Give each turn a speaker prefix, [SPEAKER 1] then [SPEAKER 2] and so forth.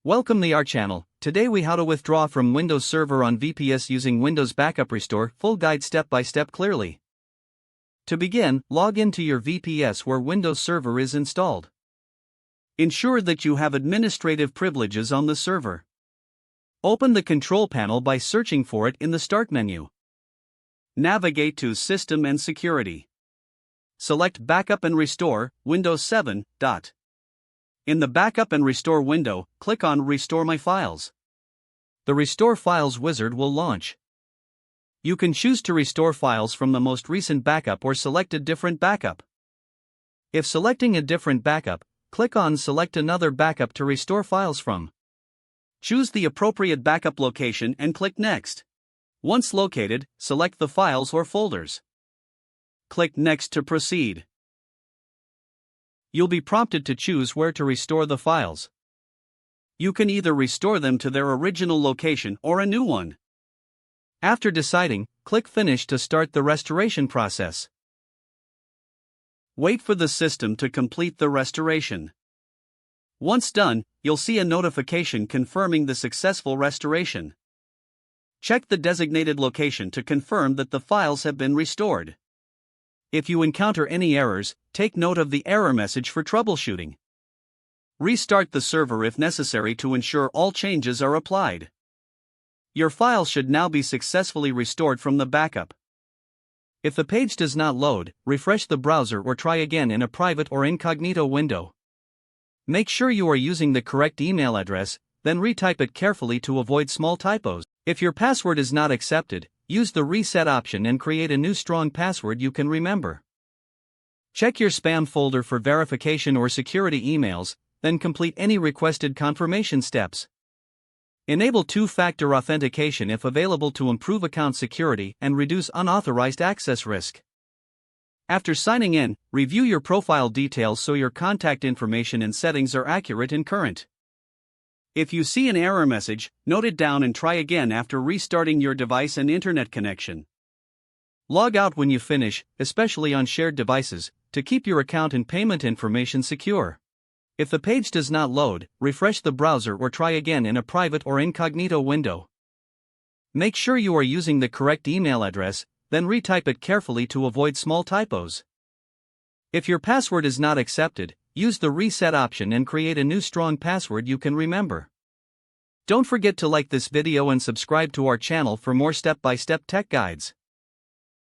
[SPEAKER 1] Welcome to our channel. Today we how to withdraw from Windows Server on VPS using Windows Backup Restore, full guide step by step clearly. To begin, log into your VPS where Windows Server is installed. Ensure that you have administrative privileges on the server. Open the control panel by searching for it in the Start menu. Navigate to System and Security. Select Backup and Restore, Windows 7. In the Backup and Restore window, click on Restore My Files. The Restore Files wizard will launch. You can choose to restore files from the most recent backup or select a different backup. If selecting a different backup, click on Select another backup to restore files from. Choose the appropriate backup location and click Next. Once located, select the files or folders. Click Next to proceed. You'll be prompted to choose where to restore the files. You can either restore them to their original location or a new one. After deciding, click Finish to start the restoration process. Wait for the system to complete the restoration. Once done, you'll see a notification confirming the successful restoration. Check the designated location to confirm that the files have been restored. If you encounter any errors, take note of the error message for troubleshooting. Restart the server if necessary to ensure all changes are applied. Your file should now be successfully restored from the backup. If the page does not load, refresh the browser or try again in a private or incognito window. Make sure you are using the correct email address, then retype it carefully to avoid small typos. If your password is not accepted, use the reset option and create a new strong password you can remember. Check your spam folder for verification or security emails, then complete any requested confirmation steps. Enable two-factor authentication if available to improve account security and reduce unauthorized access risk. After signing in, review your profile details so your contact information and settings are accurate and current. If you see an error message, note it down and try again after restarting your device and internet connection. Log out when you finish, especially on shared devices, to keep your account and payment information secure. If the page does not load, refresh the browser or try again in a private or incognito window. Make sure you are using the correct email address, then retype it carefully to avoid small typos. If your password is not accepted, use the reset option and create a new strong password you can remember. Don't forget to like this video and subscribe to our channel for more step-by-step tech guides.